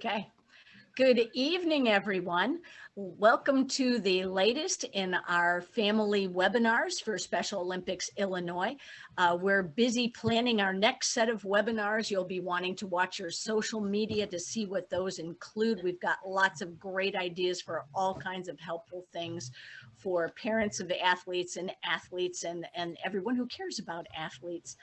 Okay. Good evening, everyone. Welcome to the latest in our family webinars for Special Olympics Illinois. We're busy planning our next set of webinars. You'll be wanting to watch your social media to see what those include. We've got lots of great ideas for all kinds of helpful things for parents of athletes and everyone who cares about athletes.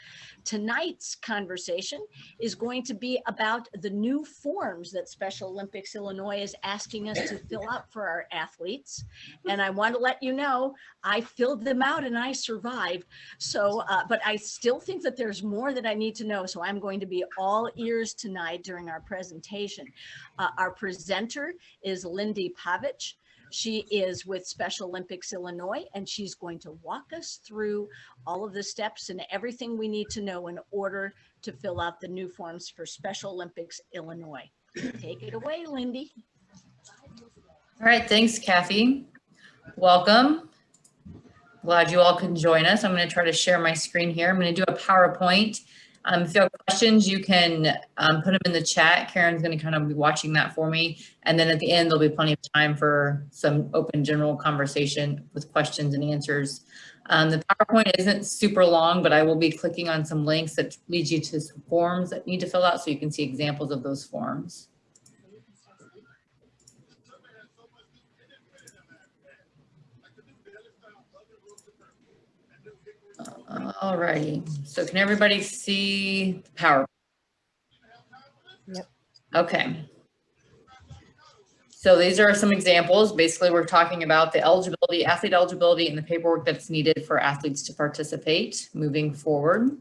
Tonight's conversation is going to be about the new forms that Special Olympics Illinois is asking us to fill out for our athletes. And I want to let you know, I filled them out and I survived. So, but I still think that there's more that I need to know. So I'm going to be all ears tonight during our presentation. Our presenter is Lindy Pavich. She is with Special Olympics Illinois, and she's going to walk us through all of the steps and everything we need to know in order to fill out the new forms for Special Olympics Illinois. Take it away, Lindy. All right, thanks, Kathy. Welcome. Glad you all can join us. I'm going to try to share my screen here. I'm going to do a PowerPoint. If you have questions, you can put them in the chat. Karen's going to kind of be watching that for me. And then at the end, there'll be plenty of time for some open general conversation with questions and answers. The PowerPoint isn't super long, but I will be clicking on some links that lead you to some forms that you need to fill out so you can see examples of those forms. All righty, so can everybody see the PowerPoint? Yep. Okay. So these are some examples. Basically, we're talking about the eligibility, athlete eligibility, and the paperwork that's needed for athletes to participate moving forward.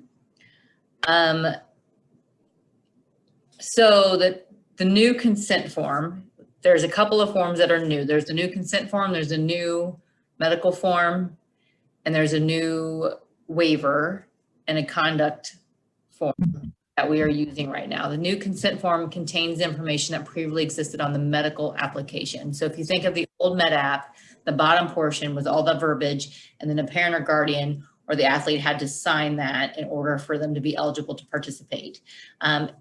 So the new consent form, there's a couple of forms that are new. There's the new consent form, there's a new medical form, and there's a new waiver and a conduct form that we are using right now. The new consent form contains information that previously existed on the medical application. So if you think of the old Med app, the bottom portion was all the verbiage, and then a parent or guardian or the athlete had to sign that in order for them to be eligible to participate.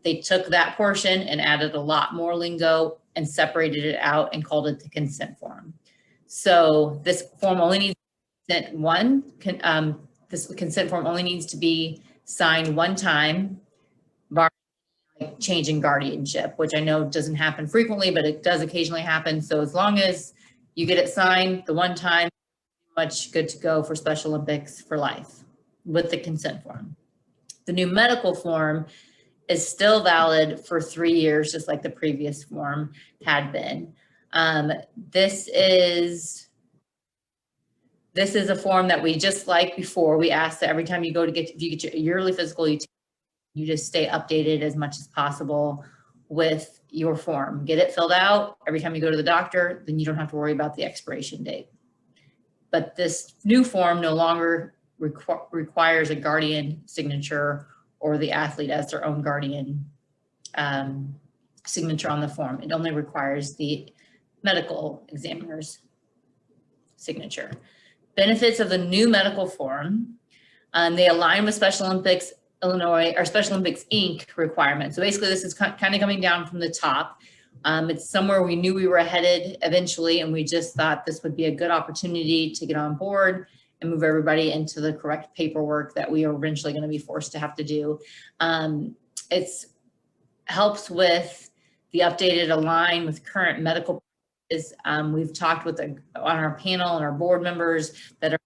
They took that portion and added a lot more lingo and separated it out and called it the consent form. So this form only needs consent this consent form only needs to be signed one time, barring change in guardianship, which I know doesn't happen frequently, but it does occasionally happen. So as long as you get it signed the one time, much good to go for Special Olympics for life with the consent form. The new medical form is still valid for 3 years, just like the previous form had been. This is a form that we, just like before, we ask that every time you go to if you get your yearly physical, you just stay updated as much as possible with your form. Get it filled out every time you go to the doctor, then you don't have to worry about the expiration date. But this new form no longer requires a guardian signature or the athlete as their own guardian signature on the form. It only requires the medical examiner's signature. Benefits of the new medical form, they align with Special Olympics Illinois or Special Olympics Inc. requirements. So basically this is kind of coming down from the top. It's somewhere we knew we were headed eventually, and we just thought this would be a good opportunity to get on board and move everybody into the correct paperwork that we are eventually going to be forced to have to do. It helps with the updated align with current medical practice. We've talked with on our panel and our board members that are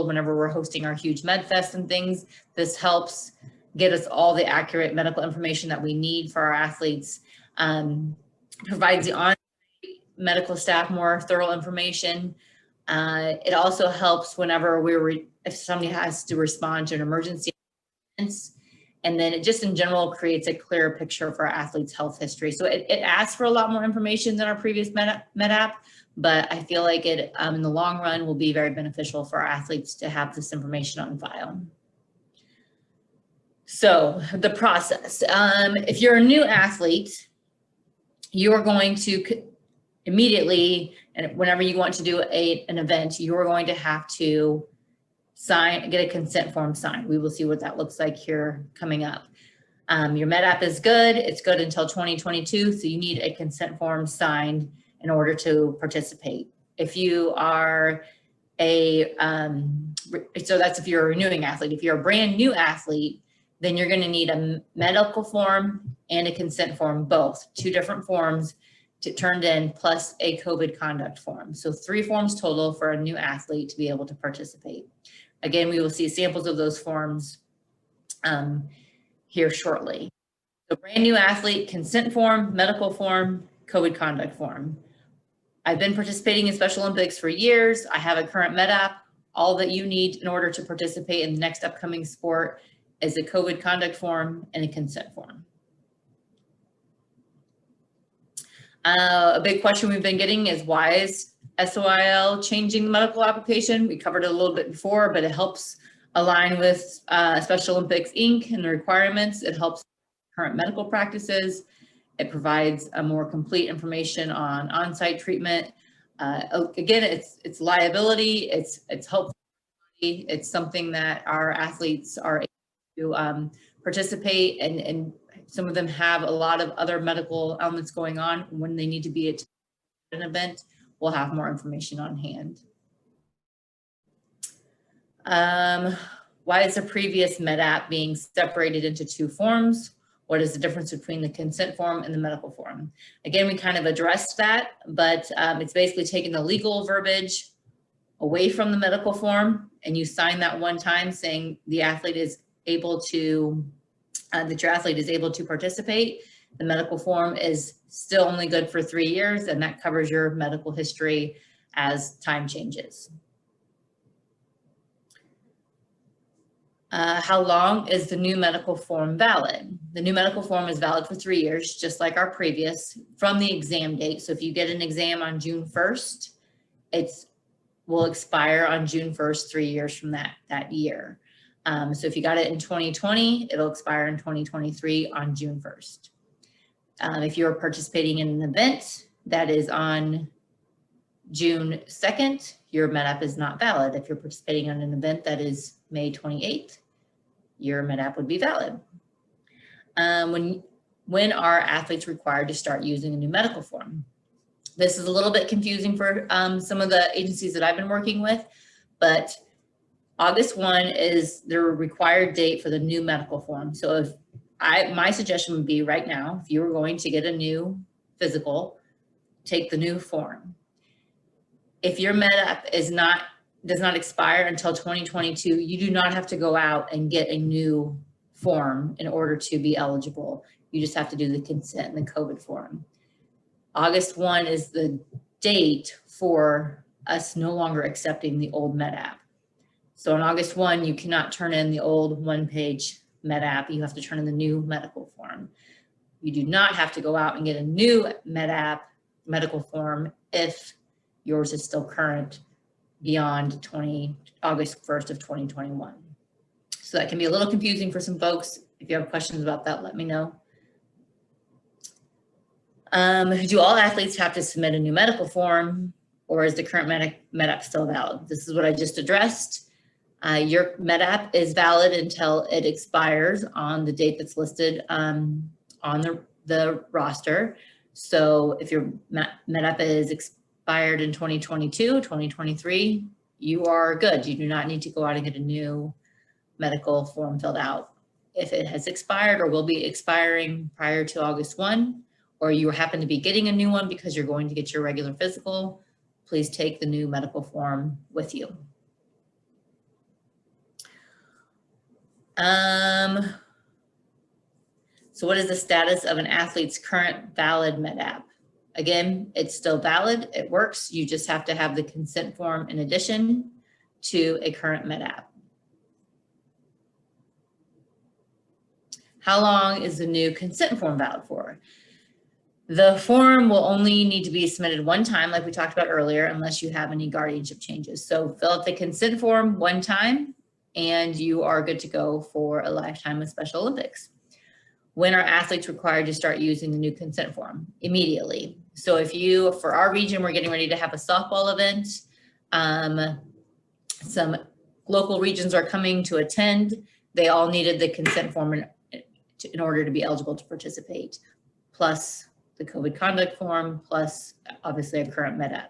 whenever we're hosting our huge med fest and things. This helps get us all the accurate medical information that we need for our athletes. Provides the on medical staff more thorough information. It also helps whenever if somebody has to respond to an emergency, and then it just in general creates a clearer picture of our athletes' health history. So it asks for a lot more information than our previous med app, but I feel like it in the long run will be very beneficial for our athletes to have this information on file. So the process, if you're a new athlete, you're going to immediately, and whenever you want to do an event, you're going to have to get a consent form signed. We will see what that looks like here coming up. Your MEDAP is good. It's good until 2022, so you need a consent form signed in order to participate. If you are so that's if you're a renewing athlete. If you're a brand new athlete, then you're going to need a medical form and a consent form, both 2 different forms turned in, plus a COVID conduct form. So 3 forms total for a new athlete to be able to participate. Again, we will see samples of those forms here shortly. So brand new athlete, consent form, medical form, COVID conduct form. I've been participating in Special Olympics for years. I have a current MEDAP. All that you need in order to participate in the next upcoming sport is a COVID conduct form and a consent form. A big question we've been getting is, why is SOIL changing the medical application? We covered it a little bit before, but it helps align with Special Olympics Inc. and the requirements. It helps current medical practices. It provides a more complete information on on-site treatment. Again, it's liability, it's helpful. It's something that our athletes are able to participate, and some of them have a lot of other medical elements going on. When they need to be at an event, we'll have more information on hand. Why is the previous MEDAP being separated into 2 forms? What is the difference between the consent form and the medical form? Again, we kind of addressed that, but it's basically taking the legal verbiage away from the medical form, and you sign that one time saying the athlete is able to, that your athlete is able to participate. The medical form is still only good for 3 years, and that covers your medical history as time changes. How long is the new medical form valid? The new medical form is valid for 3 years, just like our previous, from the exam date. So if you get an exam on June 1st, it will expire on June 1st, 3 years from that year. So if you got it in 2020, it'll expire in 2023 on June 1st. If you're participating in an event that is on June 2nd, your MEDAP is not valid. If you're participating in an event that is May 28th, your MEDAP would be valid. When are athletes required to start using a new medical form? This is a little bit confusing for some of the agencies that I've been working with, but August 1 is the required date for the new medical form. So if my suggestion would be right now, if you were going to get a new physical, take the new form. If your MEDAP does not expire until 2022, you do not have to go out and get a new form in order to be eligible. You just have to do the consent and the COVID form. August 1 is the date for us no longer accepting the old MEDAP. So on August 1, you cannot turn in the old 1-page MEDAP. You have to turn in the new medical form. You do not have to go out and get a new MEDAP medical form if yours is still current beyond August 1st of 2021. So that can be a little confusing for some folks. If you have questions about that, let me know. Do all athletes have to submit a new medical form, or is the current MEDAP still valid? This is what I just addressed. Your MEDAP is valid until it expires on the date that's listed on the roster. So if your MEDAP is expired in 2022, 2023, you are good. You do not need to go out and get a new medical form filled out. If it has expired or will be expiring prior to August 1, or you happen to be getting a new one because you're going to get your regular physical, please take the new medical form with you. So what is the status of an athlete's current valid MEDAP? Again, it's still valid, it works. You just have to have the consent form in addition to a current MEDAP. How long is the new consent form valid for? The form will only need to be submitted one time, like we talked about earlier, unless you have any guardianship changes. So fill out the consent form one time and you are good to go for a lifetime of Special Olympics. When are athletes required to start using the new consent form? Immediately. So if you, for our region, we're getting ready to have a softball event. Some local regions are coming to attend. They all needed the consent form in order to be eligible to participate, plus the COVID conduct form, plus obviously a current MedApp.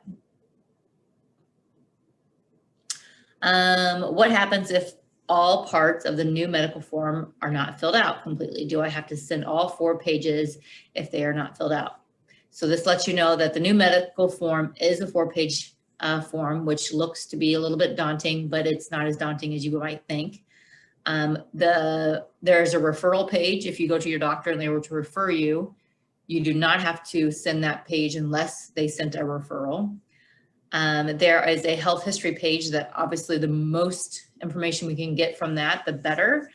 What happens if all parts of the new medical form are not filled out completely? Do I have to send all 4 pages if they are not filled out? So this lets you know that the new medical form is a 4-page form, which looks to be a little bit daunting, but it's not as daunting as you might think. There's a referral page. If you go to your doctor and they were to refer you, you do not have to send that page unless they sent a referral. There is a health history page that obviously the most information we can get from that, the better.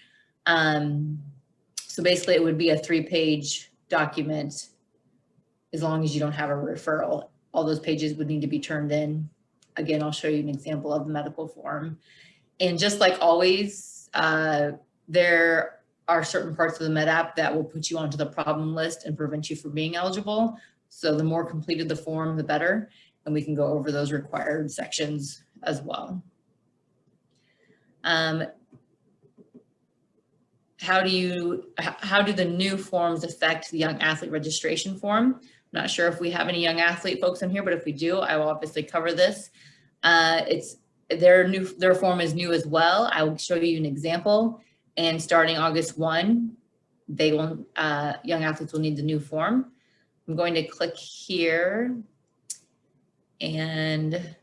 So basically it would be a 3-page document as long as you don't have a referral. All those pages would need to be turned in. Again, I'll show you an example of the medical form. And just like always, there are certain parts of the MedApp that will put you onto the problem list and prevent you from being eligible. So the more completed the form, the better. And we can go over those required sections as well. How do the new forms affect the young athlete registration form? I'm not sure if we have any young athlete folks in here, but if we do, I will obviously cover this. Their form is new as well. I will show you an example. And starting August 1, they will young athletes will need the new form. I'm going to click here and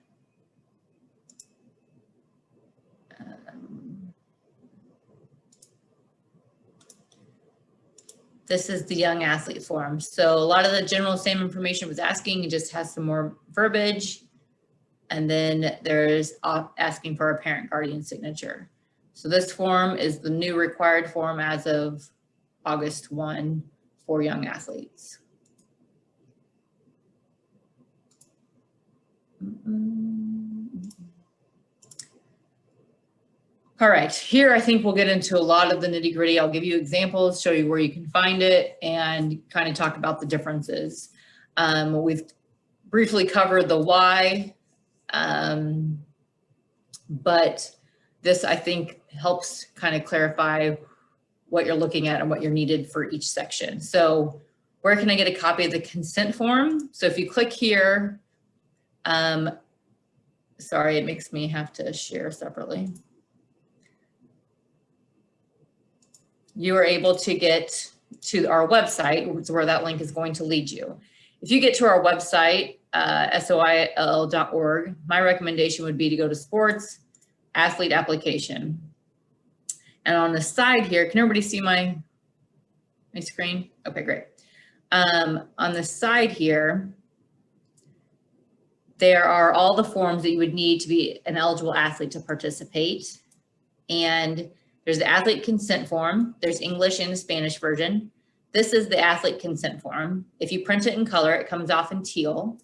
this is the young athlete form. So a lot of the general same information was asking, it just has some more verbiage. And then there's asking for a parent guardian signature. So this form is the new required form as of August 1 for young athletes. All right, here I think we'll get into a lot of the nitty gritty. I'll give you examples, show you where you can find it, and kind of talk about the differences. We've briefly covered the why, but this I think helps kind of clarify what you're looking at and what you're needed for each section. So where can I get a copy of the consent form? So if you click here, sorry, it makes me have to share separately. You are able to get to our website, where that link is going to lead you. If you get to our website, SOILL.org, my recommendation would be to go to sports, athlete application. And on the side here, can everybody see my screen? Okay, great. On the side here, there are all the forms that you would need to be an eligible athlete to participate. And there's the athlete consent form. There's English and the Spanish version. This is the athlete consent form. If you print it in color, it comes off in teal.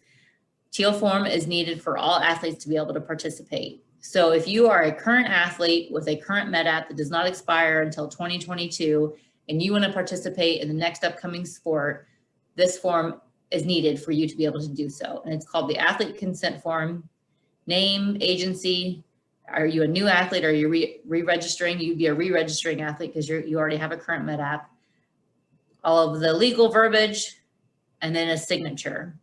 Teal form is needed for all athletes to be able to participate. So if you are a current athlete with a current MedApp that does not expire until 2022, and you want to participate in the next upcoming sport, this form is needed for you to be able to do so. And it's called the athlete consent form. Name, agency. Are you a new athlete? Are you re-registering? You'd be a re-registering athlete because you already have a current MedApp. All of the legal verbiage, and then a signature.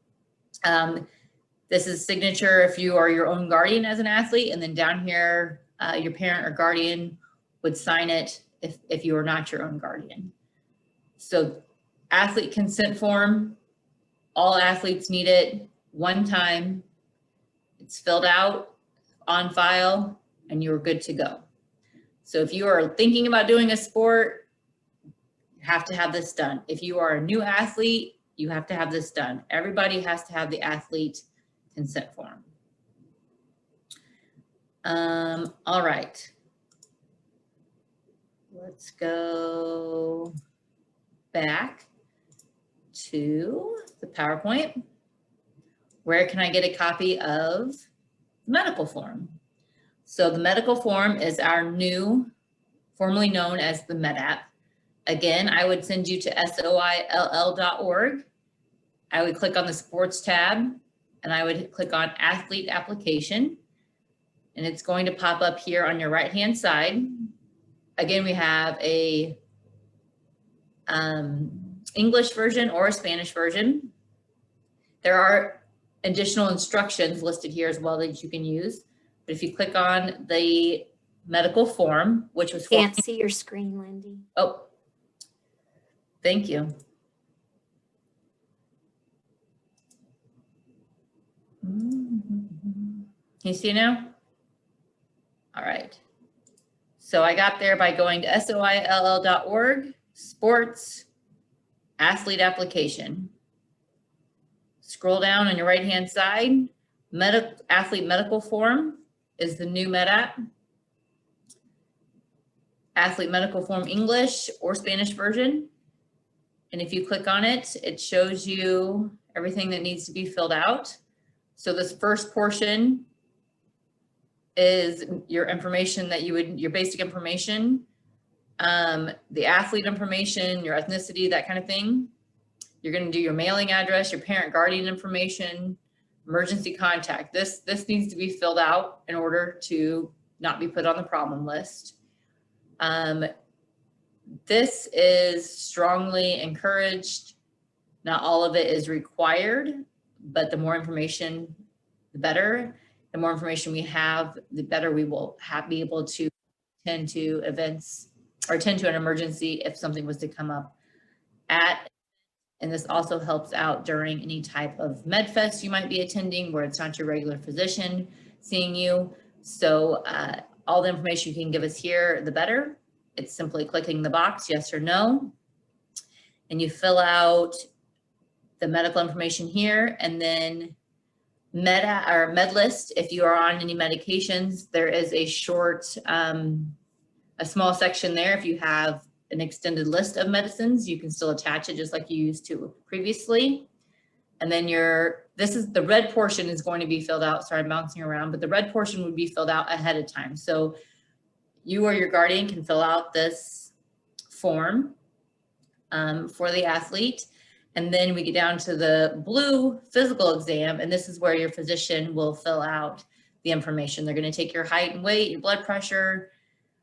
This is signature if you are your own guardian as an athlete, and then down here, your parent or guardian would sign it if you are not your own guardian. So athlete consent form, all athletes need it one time. It's filled out, on file, and you're good to go. So if you are thinking about doing a sport, you have to have this done. If you are a new athlete, you have to have this done. Everybody has to have the athlete consent form. All right. Let's go back to the PowerPoint. Where can I get a copy of the medical form? So the medical form is our new, formerly known as the MedApp. Again, I would send you to SOILL.org. I would click on the sports tab and I would click on athlete application. And it's going to pop up here on your right-hand side. Again, we have a English version or a Spanish version. There are additional instructions listed here as well that you can use. But if you click on the medical form, which was Can't see your screen, Lindy. Oh, thank you. Can you see now? All right. So I got there by going to SOILL.org, sports, athlete application. Scroll down on your right-hand side, athlete medical form is the new MedApp. Athlete medical form English or Spanish version. And if you click on it, it shows you everything that needs to be filled out. So this first portion is your information that your basic information, the athlete information, your ethnicity, that kind of thing. You're going to do your mailing address, your parent guardian information, emergency contact. This needs to be filled out in order to not be put on the problem list. This is strongly encouraged. Not all of it is required, but the more information, the better. The more information we have, the better we will be able to attend to events or attend to an emergency if something was to come up and this also helps out during any type of MedFest you might be attending where it's not your regular physician seeing you. So all the information you can give us here, the better. It's simply clicking the box, yes or no. And you fill out the medical information here and then med list. If you are on any medications, there is a short, a small section there. If you have an extended list of medicines, you can still attach it just like you used to previously. And then the red portion is going to be filled out. Sorry, I'm bouncing around, but the red portion would be filled out ahead of time. So you or your guardian can fill out this form for the athlete. And then we get down to the blue physical exam, and this is where your physician will fill out the information. They're going to take your height and weight, your blood pressure,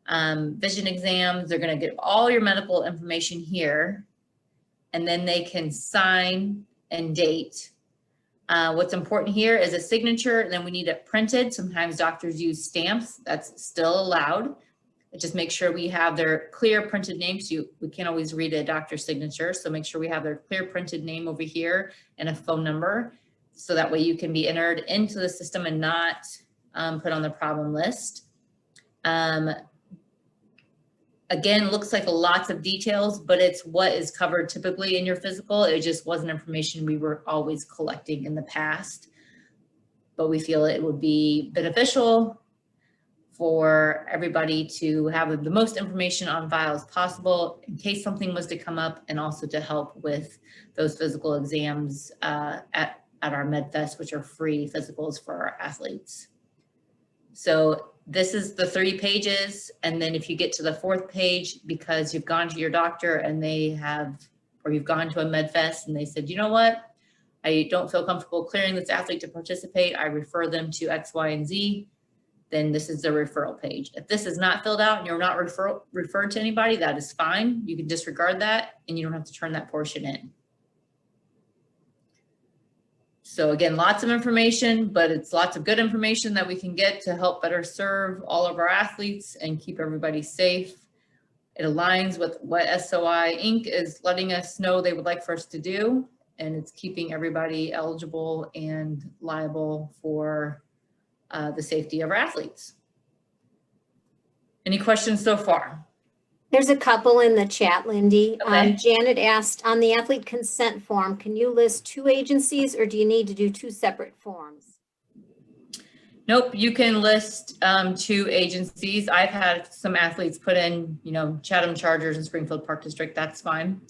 vision exams. They're going to get all your medical information here, and then they can sign and date. What's important here is a signature, and then we need it printed. Sometimes doctors use stamps. That's still allowed. Just make sure we have their clear printed names. We can't always read a doctor's signature, so make sure we have their clear printed name over here and a phone number, so that way you can be entered into the system and not put on the problem list. Again, looks like lots of details, but it's what is covered typically in your physical. It just wasn't information we were always collecting in the past, but we feel it would be beneficial for everybody to have the most information on file as possible in case something was to come up, and also to help with those physical exams at our MedFest, which are free physicals for our athletes. So this is the 3 pages. And then if you get to the 4th page, because you've gone to your doctor and or you've gone to a MedFest and they said, you know what, I don't feel comfortable clearing this athlete to participate, I refer them to X, Y, and Z, then this is the referral page. If this is not filled out and you're not referred to anybody, that is fine. You can disregard that and you don't have to turn that portion in. So again, lots of information, but it's lots of good information that we can get to help better serve all of our athletes and keep everybody safe. It aligns with what SOI Inc. is letting us know they would like for us to do, and it's keeping everybody eligible and liable for the safety of our athletes. Any questions so far? There's a couple in the chat, Lindy. Okay. Janet asked, on the athlete consent form, can you list 2 agencies or do you need to do 2 separate forms? Nope, you can list 2 agencies. I've had some athletes put in, Chatham Chargers and Springfield Park District, that's fine.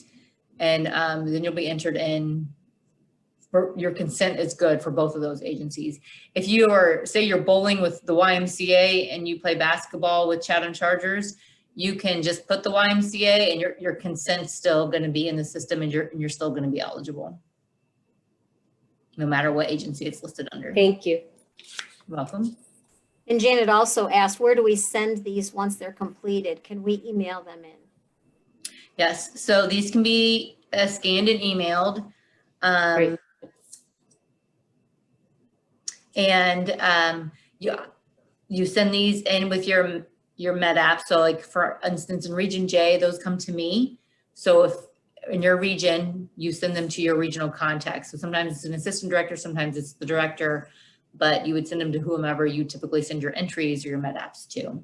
And then you'll be entered in. Your consent is good for both of those agencies. If you say you're bowling with the YMCA and you play basketball with Chatham Chargers, you can just put the YMCA and your consent's still going to be in the system, and you're still going to be eligible, no matter what agency it's listed under. Thank you. You're welcome. And Janet also asked, where do we send these once they're completed? Can we email them in? Yes, so these can be scanned and emailed. Great. And you send these in with your Med app. So like for instance, in Region J, those come to me. So if in your region, you send them to your regional contact. So sometimes it's an assistant director, sometimes it's the director, but you would send them to whomever you typically send your entries or your Med apps to.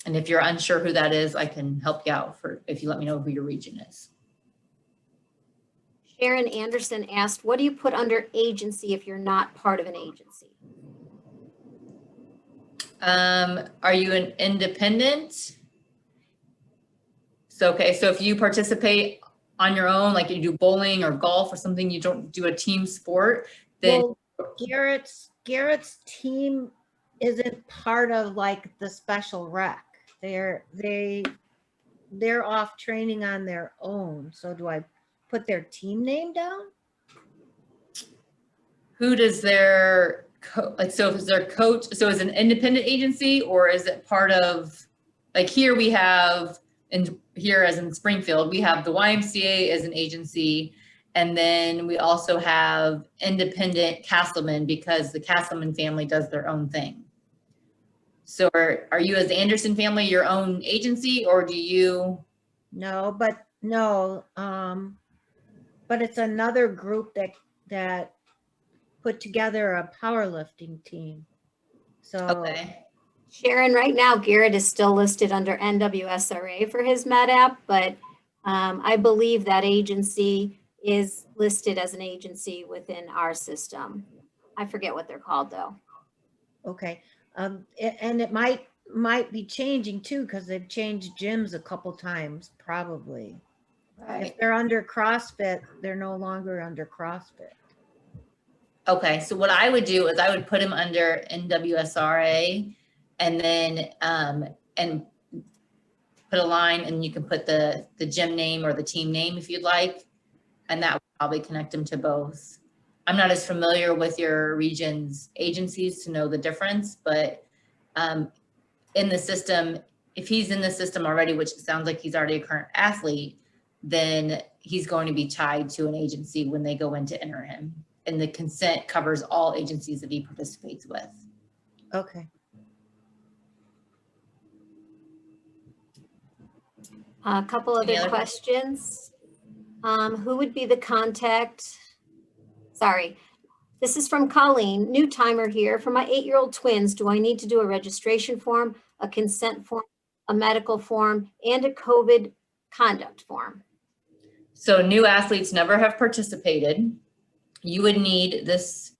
And if you're unsure who that is, I can help you out if you let me know who your region is. Sharon Anderson asked, what do you put under agency if you're not part of an agency? Are you an independent? So, okay, so if you participate on your own, like you do bowling or golf or something, you don't do a team sport, then Well, Garrett's team isn't part of like the special rec. They're off training on their own. So do I put their team name down? who does their, like, so is their coach, so is it an independent agency or is it part of, like here we have, and here as in Springfield, we have the YMCA as an agency. And then we also have independent Castleman because the Castleman family does their own thing. So are you as the Anderson family your own agency or do you? No, but it's another group that put together a powerlifting team. So Okay. Sharon, right now Garrett is still listed under NWSRA for his Med app, but I believe that agency is listed as an agency within our system. I forget what they're called though. okay, and it might be changing too because they've changed gyms a couple times probably. Right. If they're under CrossFit, they're no longer under CrossFit. Okay, so what I would do is I would put him under NWSRA and then and put a line and you can put the gym name or the team name if you'd like. And that would probably connect him to both. I'm not as familiar with your region's agencies to know the difference, but in the system, if he's in the system already, which it sounds like he's already a current athlete, then he's going to be tied to an agency when they go in to enter him. And the consent covers all agencies that he participates with. Okay. A couple Any other other questions. Who would be the contact? Sorry, this is from Colleen, new timer here. For my 8-year-old twins, do I need to do a registration form, a consent form, a medical form, and a COVID conduct form? So new athletes never have participated. You would need this.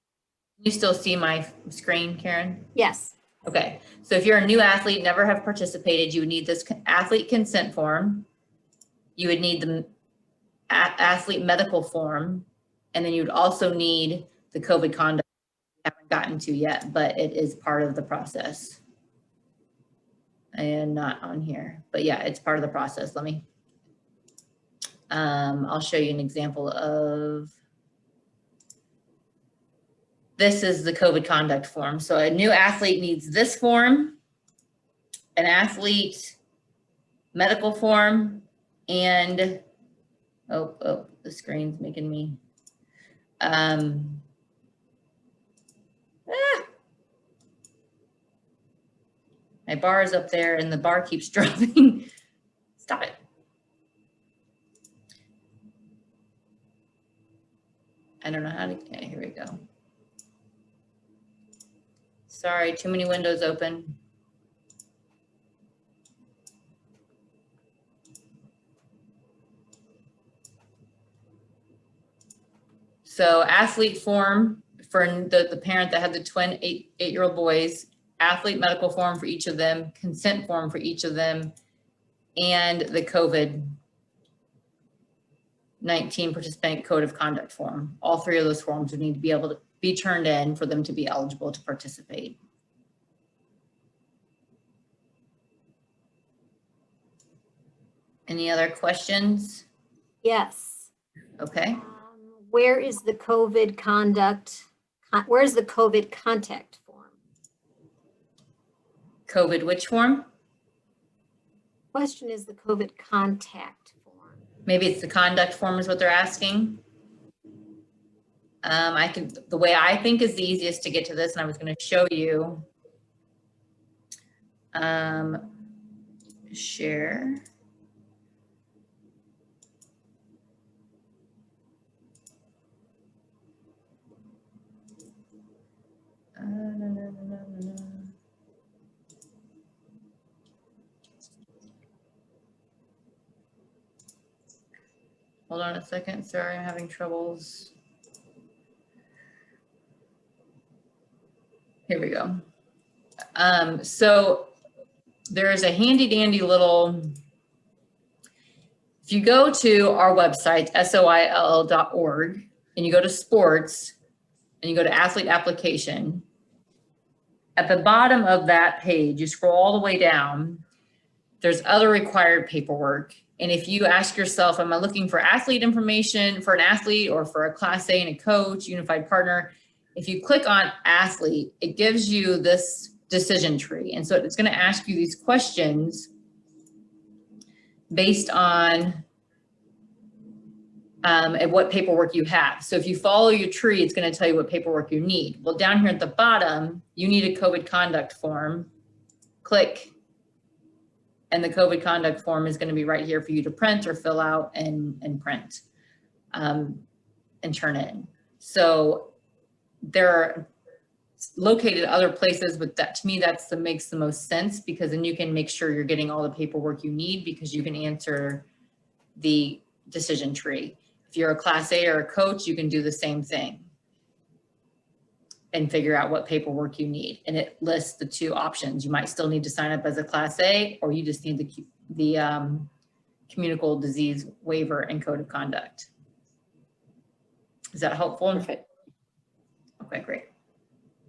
You still see my screen, Karen? Yes. Okay, so if you're a new athlete, never have participated, you would need this athlete consent form. You would need the athlete medical form, and then you'd also need the COVID conduct we haven't gotten to yet, but it is part of the process. And not on here, but yeah, it's part of the process. Let me, I'll show you an example of, this is the COVID conduct form. So a new athlete needs this form, an athlete medical form, and oh, the screen's making me, my bar is up there and the bar keeps dropping. Stop it. I don't know how to, yeah, here we go. Sorry, too many windows open. So athlete form for the parent that had the twin eight-year-old boys, athlete medical form for each of them, consent form for each of them, and the COVID-19 participant code of conduct form. All 3 of those forms would need to be able to be turned in for them to be eligible to participate. Any other questions? Yes. Okay. Where is the COVID conduct? Where is the COVID contact form? COVID which form? Question is the COVID contact form. Maybe it's the conduct form is what they're asking. The way I think is the easiest to get to this, and I was going to show you. Share. Hold on a second. Sorry, I'm having troubles. Here we go. So there's a handy dandy little, if you go to our website, SOILL.org, and you go to sports, and you go to athlete application, at the bottom of that page, you scroll all the way down, there's other required paperwork. And if you ask yourself, am I looking for athlete information for an athlete or for a class A and a coach, unified partner? If you click on athlete, it gives you this decision tree. And so it's going to ask you these questions based on what paperwork you have. So if you follow your tree, it's going to tell you what paperwork you need. Well, down here at the bottom, you need a COVID conduct form. Click, and the COVID conduct form is going to be right here for you to print or fill out and print and turn in. So they're located other places, but that to me, makes the most sense, because then you can make sure you're getting all the paperwork you need, because you can answer the decision tree. If you're a class A or a coach, you can do the same thing and figure out what paperwork you need. And it lists the two options. You might still need to sign up as a class A, or you just need the communicable disease waiver and code of conduct. Is that helpful? Perfect. Okay, great.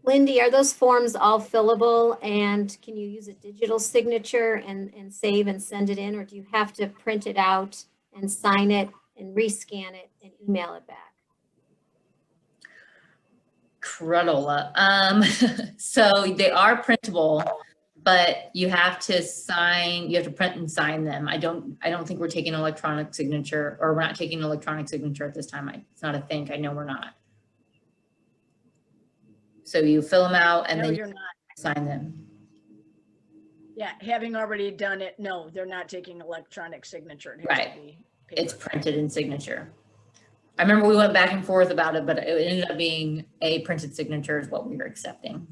Lindy, are those forms all fillable, and can you use a digital signature and save and send it in, or do you have to print it out and sign it and rescan it and email it back? Crudola. So they are printable, but you have to print and sign them. I don't think we're taking electronic signature, or we're not taking electronic signature at this time. It's not a thing. I know we're not. So you fill them out and No, then you're not. sign them. Yeah, having already done it, no, they're not taking electronic signature. It has Right. to be It's paper. printed in signature. I remember we went back and forth about it, but it ended up being a printed signature is what we were accepting.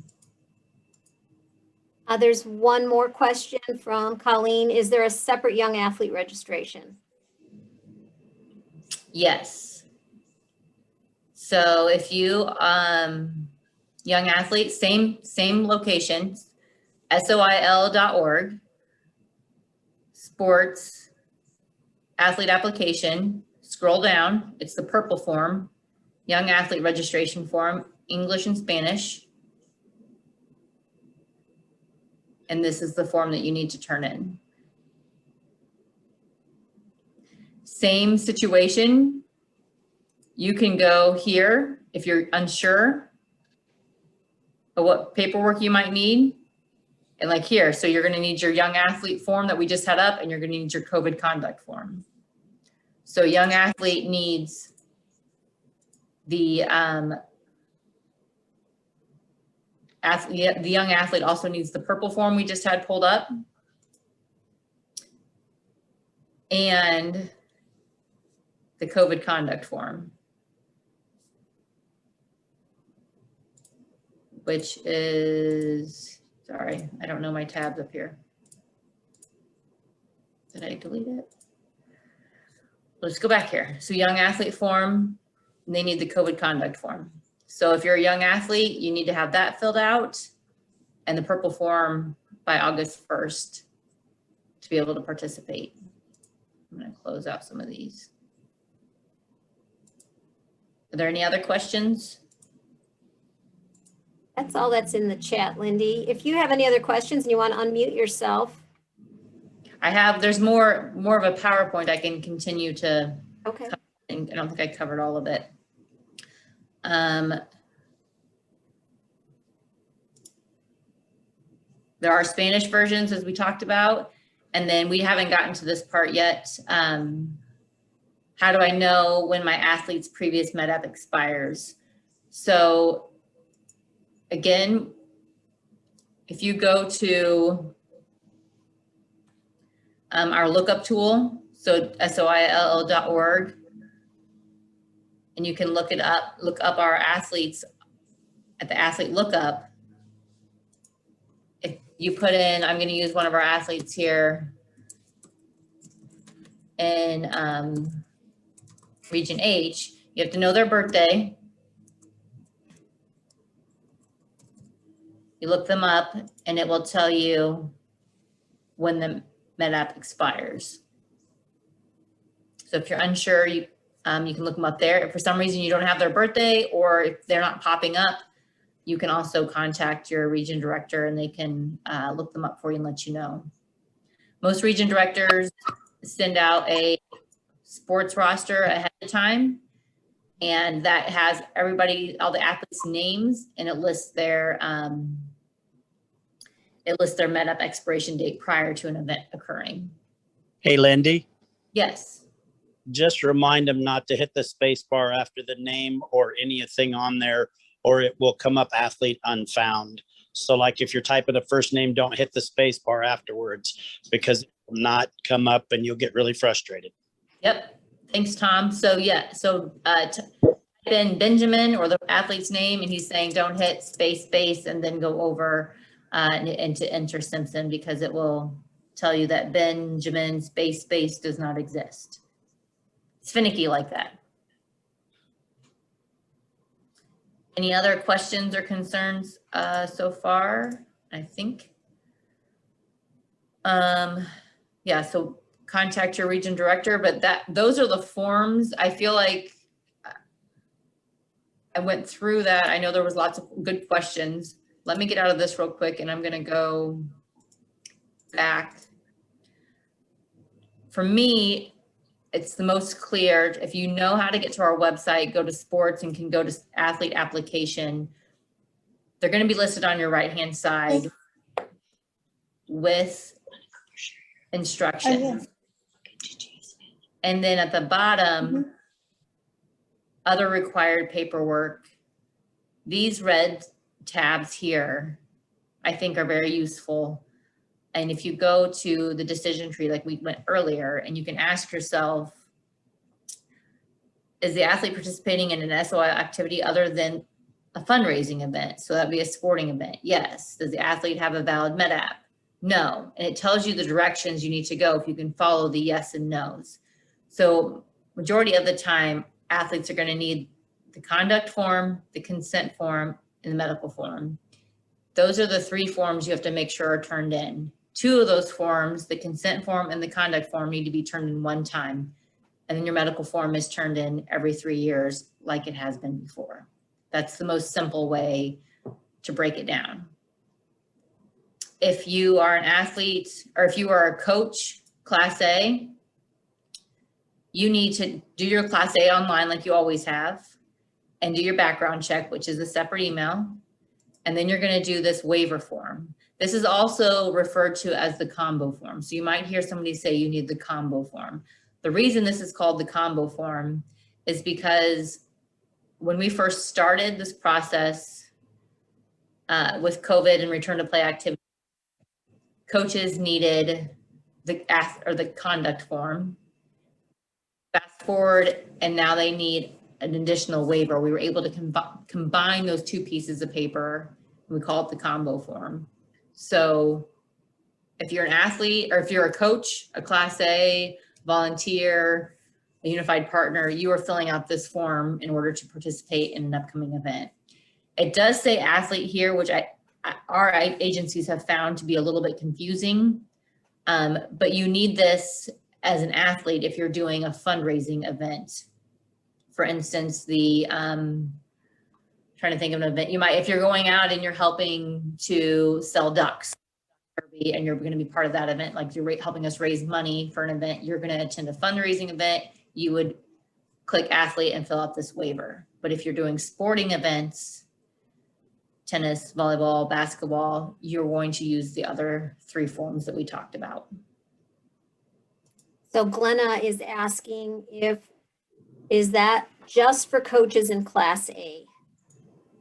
There's one more question from Colleen. Is there a separate young athlete registration? Yes. So if you, young athlete, same location, SOIL.org, sports, athlete application, scroll down, it's the purple form, young athlete registration form, English and Spanish. And this is the form that you need to turn in. Same situation. You can go here if you're unsure of what paperwork you might need. And like here, so you're going to need your young athlete form that we just had up, and you're going to need your COVID conduct form. So young athlete needs the young athlete also needs the purple form we just had pulled up, and the COVID conduct form, which is, sorry, I don't know my tabs up here. Did I delete it? Let's go back here. So young athlete form, and they need the COVID conduct form. So if you're a young athlete, you need to have that filled out and the purple form by August 1st to be able to participate. I'm going to close out some of these. Are there any other questions? That's all that's in the chat, Lindy. If you have any other questions and you want to unmute yourself. There's more of a PowerPoint I can continue to. Okay. Cover. I don't think I covered all of it. There are Spanish versions, as we talked about, And then we haven't gotten to this part yet. How do I know when my athlete's previous MEDAP expires? So again, if you go to our lookup tool, so SOILL.org, and you can look up our athletes at the athlete lookup. If you put in, I'm going to use one of our athletes here in Region H, you have to know their birthday. You look them up and it will tell you when the MEDAP expires. So if you're unsure, you can look them up there. If for some reason you don't have their birthday or if they're not popping up, you can also contact your region director and they can look them up for you and let you know. Most region directors send out a sports roster ahead of time, and that has everybody, all the athletes' names, and it lists their MEDAP expiration date prior to an event occurring. Hey, Lindy, Yes. just remind them not to hit the space bar after the name or anything on there, or it will come up athlete unfound. So like if you're typing the first name, don't hit the space bar afterwards because it will not come up and you'll get really frustrated. Yep. Thanks, Tom. So yeah, so type in Benjamin or the athlete's name, and he's saying don't hit space, and then go over and to enter Simpson, because it will tell you that Benjamin space does not exist. It's finicky like that. Any other questions or concerns so far? I think. Yeah, so contact your region director, but those are the forms. I feel like I went through that. I know there was lots of good questions. Let me get out of this real quick and I'm going to go back. For me, it's the most clear. If you know how to get to our website, go to sports and can go to athlete application. They're going to be listed on your right-hand side with instructions. And then at the bottom, other required paperwork. These red tabs here, I think are very useful. And if you go to the decision tree, like we went earlier, and you can ask yourself, is the athlete participating in an SOIL activity other than a fundraising event? So that'd be a sporting event. Yes. Does the athlete have a valid MEDAP? No. And it tells you the directions you need to go if you can follow the yes and no's. So majority of the time, athletes are going to need the conduct form, the consent form, and the medical form. Those are the three forms you have to make sure are turned in. Two of those forms, the consent form and the conduct form, need to be turned in one time. And then your medical form is turned in every 3 years like it has been before. That's the most simple way to break it down. If you are an athlete or if you are a coach, Class A, you need to do your Class A online like you always have and do your background check, which is a separate email. And then you're going to do this waiver form. This is also referred to as the combo form. So you might hear somebody say you need the combo form. The reason this is called the combo form is because when we first started this process with COVID and return to play activity, coaches needed the conduct form. Fast forward, and now they need an additional waiver. We were able to combine those two pieces of paper. We call it the combo form. So if you're an athlete or if you're a coach, a Class A, volunteer, a unified partner, you are filling out this form in order to participate in an upcoming event. It does say athlete here, which our agencies have found to be a little bit confusing, but you need this as an athlete if you're doing a fundraising event. For instance, trying to think of an event, if you're going out and you're helping to sell ducks, and you're going to be part of that event, like you're helping us raise money for an event, you're going to attend a fundraising event, you would click athlete and fill out this waiver. But if you're doing sporting events, tennis, volleyball, basketball, you're going to use the other three forms that we talked about. So Glenna is asking is that just for coaches in Class A?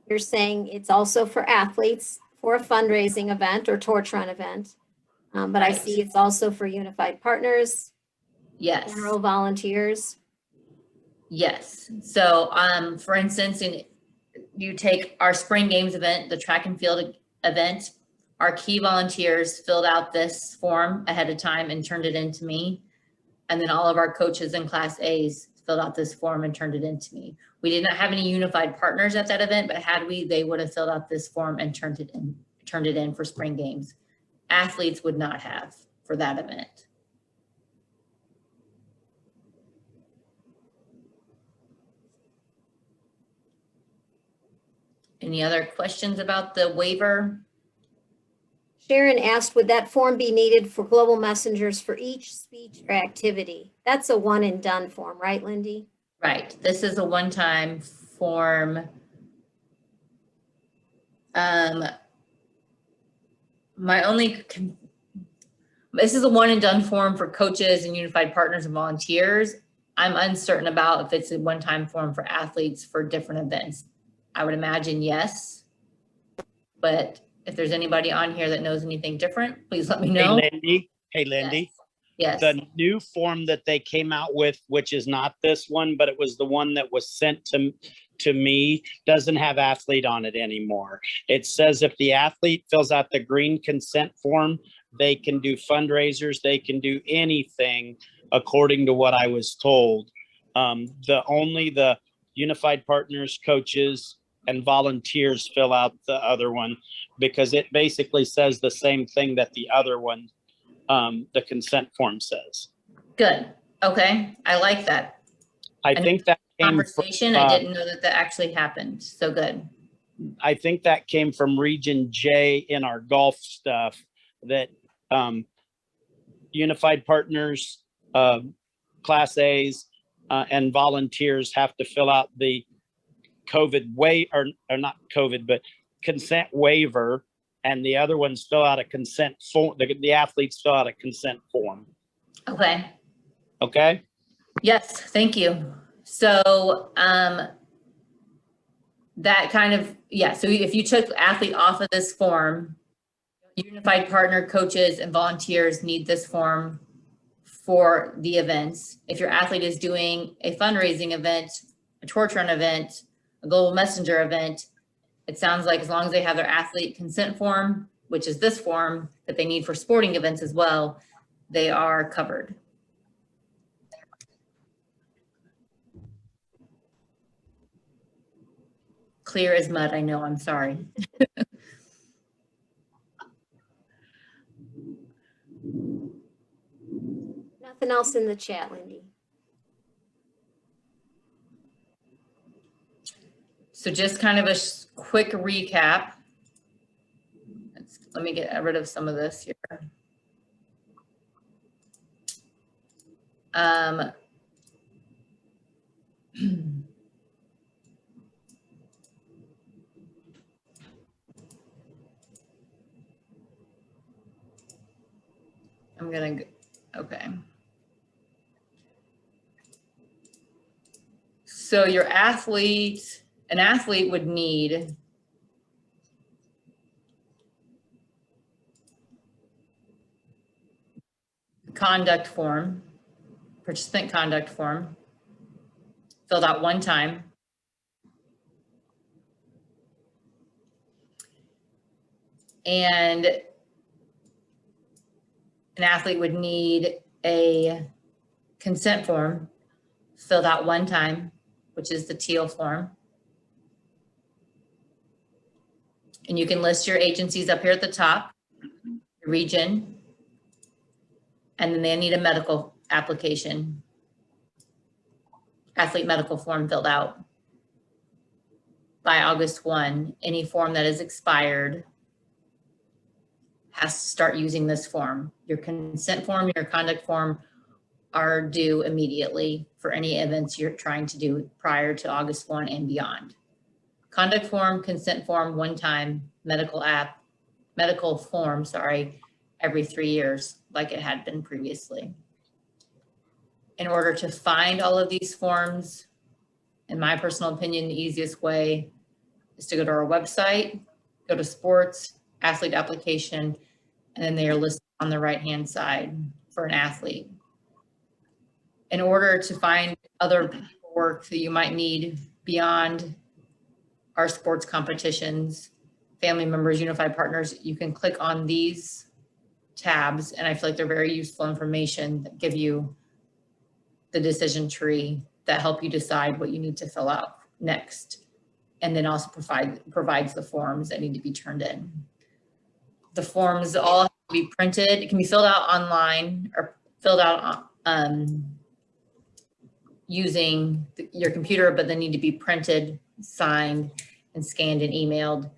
You're saying it's also for athletes for a fundraising event or torch run event. But I Right. see it's also for unified partners, Yes. general volunteers. Yes. So, for instance, you take our spring games event, the track and field event, our key volunteers filled out this form ahead of time and turned it into me. And then all of our coaches in Class A's filled out this form and turned it into me. We did not have any unified partners at that event, but had we, they would have filled out this form and turned it in for spring games. Athletes would not have for that event. Any other questions about the waiver? Sharon asked, would that form be needed for global messengers for each speech or activity? That's a one and done form, right, Lindy? Right, this is a one-time form. This is a one and done form for coaches and unified partners and volunteers. I'm uncertain about if it's a one-time form for athletes for different events. I would imagine yes, but if there's anybody on here that knows anything different, please let me know. Hey, Lindy. Yes. The new form that they came out with, which is not this one, but it was the one that was sent to me, doesn't have athlete on it anymore. It says if the athlete fills out the green consent form, they can do fundraisers, they can do anything according to what I was told. Only the unified partners, coaches, and volunteers fill out the other one, because it basically says the same thing that the other one, the consent form says. Good. Okay. I like that. I think that came Conversation. I didn't know that actually happened. So good. I think that came from Region J in our golf stuff, that unified partners, Class A's, and volunteers have to fill out the COVID or not COVID, but consent waiver, and the other ones fill out a consent form. The athletes fill out a consent form. Okay. Okay. Yes. Thank you. So, that kind of, yeah. So if you took athlete off of this form, unified partner, coaches, and volunteers need this form for the events. If your athlete is doing a fundraising event, a torch run event, a global messenger event, it sounds like as long as they have their athlete consent form, which is this form that they need for sporting events as well, they are covered. Clear as mud, I know, I'm sorry. Nothing else in the chat, Lindy. So just kind of a quick recap. Let me get rid of some of this here. I'm gonna, okay. So your athlete, an athlete would need conduct form, participant conduct form, filled out one time. And an athlete would need a consent form filled out one time, which is the teal form. And you can list your agencies up here at the top, region, and then they need a medical application, athlete medical form filled out by August 1. Any form that is expired has to start using this form. Your consent form, your conduct form are due immediately for any events you're trying to do prior to August 1 and beyond. Conduct form, consent form, one time, medical form, sorry, every 3 years, like it had been previously. In order to find all of these forms, in my personal opinion, the easiest way is to go to our website, go to sports, athlete application, and then they are listed on the right-hand side for an athlete. In order to find other work that you might need beyond our sports competitions, family members, unified partners, you can click on these tabs, and I feel like they're very useful information that give you the decision tree that help you decide what you need to fill out next, and then also provides the forms that need to be turned in. The forms all have to be printed. It can be filled out online or filled out using your computer, but they need to be printed, signed, and scanned and emailed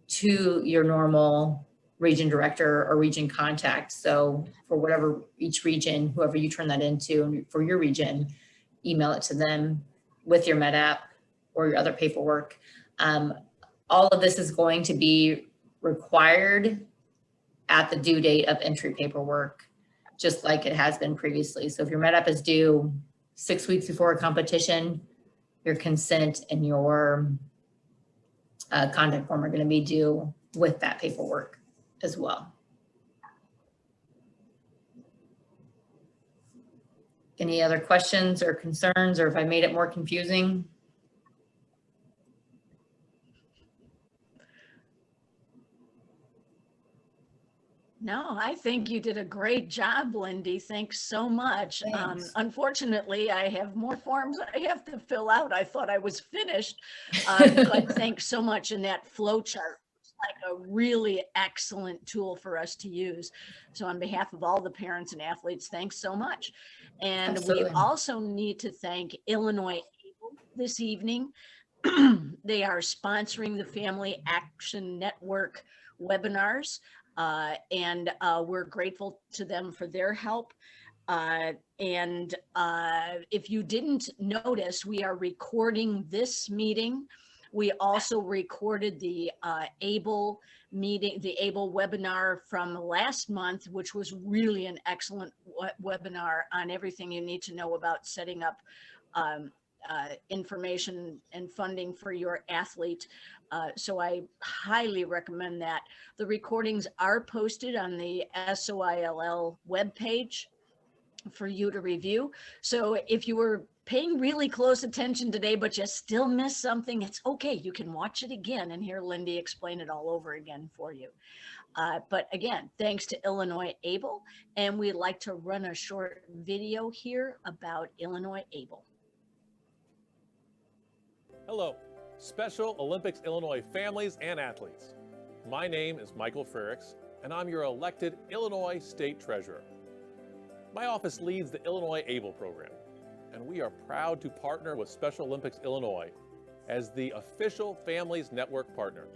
to your normal region director or region contact. So for whatever each region, whoever you turn that into for your region, email it to them with your MedApp or your other paperwork. All of this is going to be required at the due date of entry paperwork, just like it has been previously. So if your MedApp is due 6 weeks before a competition, your consent and your contact form are going to be due with that paperwork as well. Any other questions or concerns, or if I made it more confusing? No, I think you did a great job, Lindy. Thanks so much. Thanks. Unfortunately, I have more forms I have to fill out. I thought I was finished, but thanks so much. And that flow chart is like a really excellent tool for us to use. So on behalf of all the parents and athletes, thanks so much. And Absolutely. we also need to thank Illinois Able this evening. They are sponsoring the Family Action Network webinars. And we're grateful to them for their help. If you didn't notice, we are recording this meeting. We also recorded the ABLE meeting, the ABLE webinar from last month, which was really an excellent webinar on everything you need to know about setting up information and funding for your athlete. So I highly recommend that. The recordings are posted on the SOILL webpage for you to review. So if you were paying really close attention today, but you still missed something, it's okay. You can watch it again and hear Lindy explain it all over again for you. But again, thanks to Illinois Able. And we'd like to run a short video here about Illinois Able. Hello, Special Olympics Illinois families and athletes. My name is Michael Frericks, and I'm your elected Illinois State Treasurer. My office leads the Illinois ABLE program, and we are proud to partner with Special Olympics Illinois as the official Families Network partner.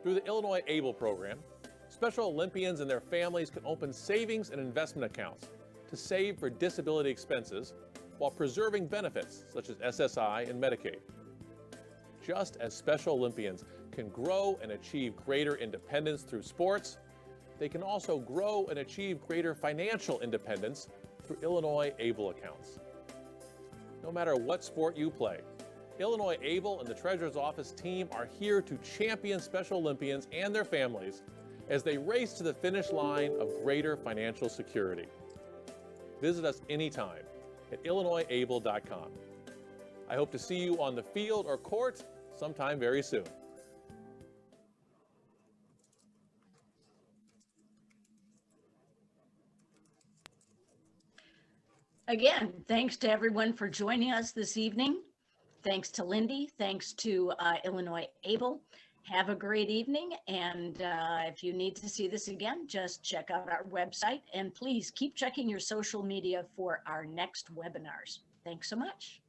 Through the Illinois ABLE program, Special Olympians and their families can open savings and investment accounts to save for disability expenses while preserving benefits such as SSI and Medicaid. Just as Special Olympians can grow and achieve greater independence through sports, they can also grow and achieve greater financial independence through Illinois ABLE accounts. No matter what sport you play, Illinois ABLE and the Treasurer's Office team are here to champion Special Olympians and their families as they race to the finish line of greater financial security. Visit us anytime at illinoisable.com. I hope to see you on the field or court sometime very soon. Again, thanks to everyone for joining us this evening. Thanks to Lindy. Thanks to Illinois Able. Have a great evening. And if you need to see this again, just check out our website. And please keep checking your social media for our next webinars. Thanks so much.